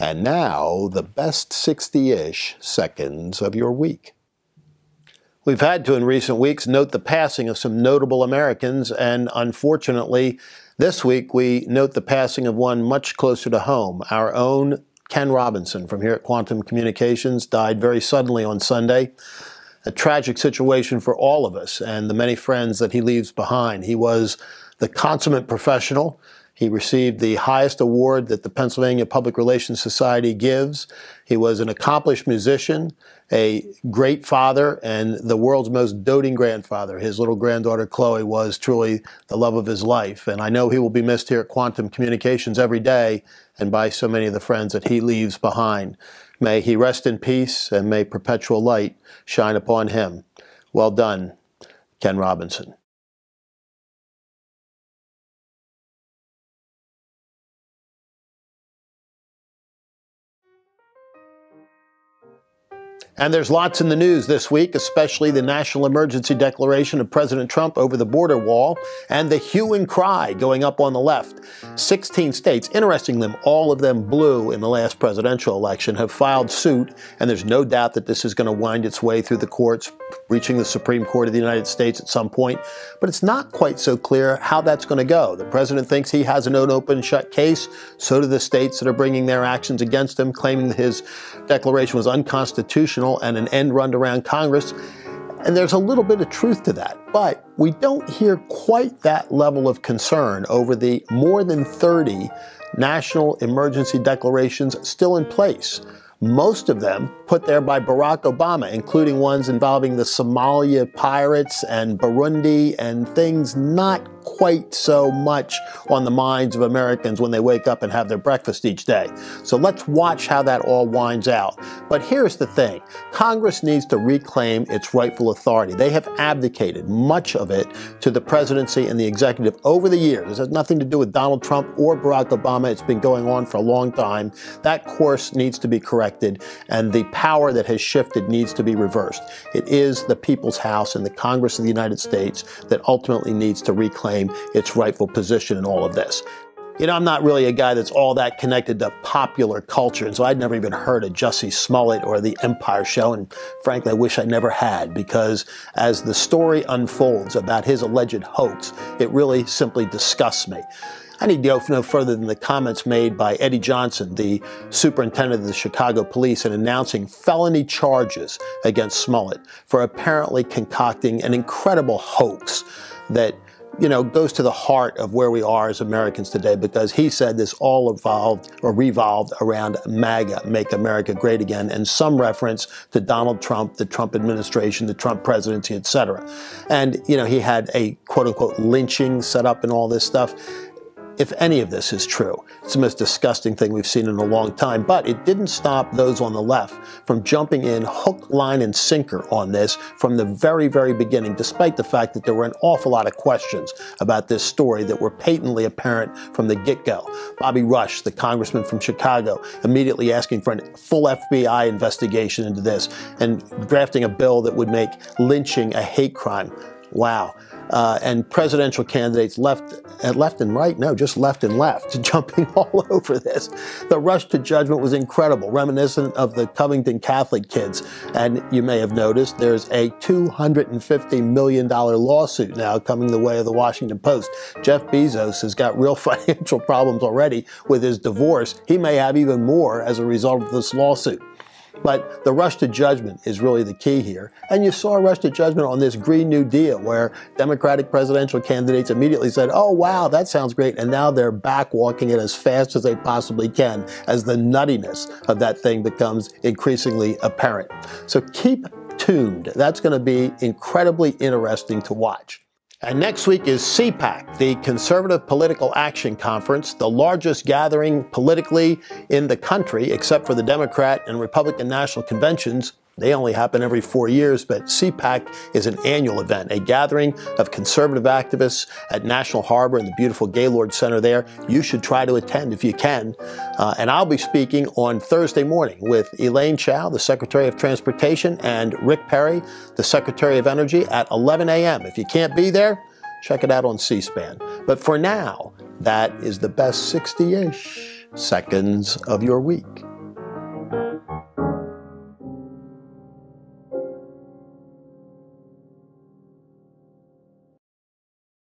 And now, the best 60-ish seconds of your week. We've had to, in recent weeks, note the passing of some notable Americans, and unfortunately, this week we note the passing of one much closer to home. Our own Ken Robinson from here at Quantum Communications died very suddenly on Sunday. A tragic situation for all of us and the many friends that he leaves behind. He was the consummate professional. He received the highest award that the Pennsylvania Public Relations Society gives. He was an accomplished musician, a great father, and the world's most doting grandfather. His little granddaughter, Chloe, was truly the love of his life. And I know he will be missed here at Quantum Communications every day and by so many of the friends that he leaves behind. May he rest in peace and may perpetual light shine upon him. Well done, Ken Robinson. And there's lots in the news this week, especially the national emergency declaration of President Trump over the border wall and the hue and cry going up on the left. 16 states, interesting them, all of them blue in the last presidential election, have filed suit, and there's no doubt that this is going to wind its way through the courts, reaching the Supreme Court of the United States at some point. But it's not quite so clear how that's going to go. The president thinks he has an open shut case. So do the states that are bringing their actions against him, claiming that his declaration was unconstitutional and an end run around Congress. And there's a little bit of truth to that. But we don't hear quite that level of concern over the more than 30 national emergency declarations still in place. Most of them put there by Barack Obama, including ones involving the Somalia pirates and Burundi and things not quite so much on the minds of Americans when they wake up and have their breakfast each day. So let's watch how that all winds out. But here's the thing. Congress needs to reclaim its rightful authority. They have abdicated much of it to the presidency and the executive over the years. This has nothing to do with Donald Trump or Barack Obama. It's been going on for a long time. That course needs to be corrected, and the power that has shifted needs to be reversed. It is the people's house and the Congress of the United States that ultimately needs to reclaim its rightful position in all of this. You know, I'm not really a guy that's all that connected to popular culture, and so I'd never even heard of Jussie Smollett or the Empire Show, and frankly, I wish I never had, because as the story unfolds about his alleged hoax, it really simply disgusts me. I need to go no further than the comments made by Eddie Johnson, the superintendent of the Chicago police, in announcing felony charges against Smollett for apparently concocting an incredible hoax that, you know, goes to the heart of where we are as Americans today, because he said this all revolved around MAGA, Make America Great Again, and some reference to Donald Trump, the Trump administration, the Trump presidency, etc. And, you know, he had a quote-unquote lynching set up and all this stuff. If any of this is true, it's the most disgusting thing we've seen in a long time. But it didn't stop those on the left from jumping in hook, line, and sinker on this from the very, very beginning, despite the fact that there were an awful lot of questions about this story that were patently apparent from the get-go. Bobby Rush, the congressman from Chicago, immediately asking for a full FBI investigation into this and drafting a bill that would make lynching a hate crime. Wow. And presidential candidates left and right, no, just left and left, jumping all over this. The rush to judgment was incredible, reminiscent of the Covington Catholic kids. And you may have noticed there's a $250 million lawsuit now coming the way of the Washington Post. Jeff Bezos has got real financial problems already with his divorce. He may have even more as a result of this lawsuit. But the rush to judgment is really the key here. And you saw a rush to judgment on this Green New Deal, where Democratic presidential candidates immediately said, oh, wow, that sounds great. And now they're back walking it as fast as they possibly can as the nuttiness of that thing becomes increasingly apparent. So keep tuned. That's going to be incredibly interesting to watch. And next week is CPAC, the Conservative Political Action Conference, the largest gathering politically in the country, except for the Democrat and Republican National Conventions. They only happen every 4 years, but CPAC is an annual event, a gathering of conservative activists at National Harbor and the beautiful Gaylord Center there. You should try to attend if you can. And I'll be speaking on Thursday morning with Elaine, Chao, the Secretary of Transportation, and Rick Perry, the Secretary of Energy, at 11 a.m. If you can't be there, check it out on C-SPAN. But for now, that is the best 60-ish seconds of your week.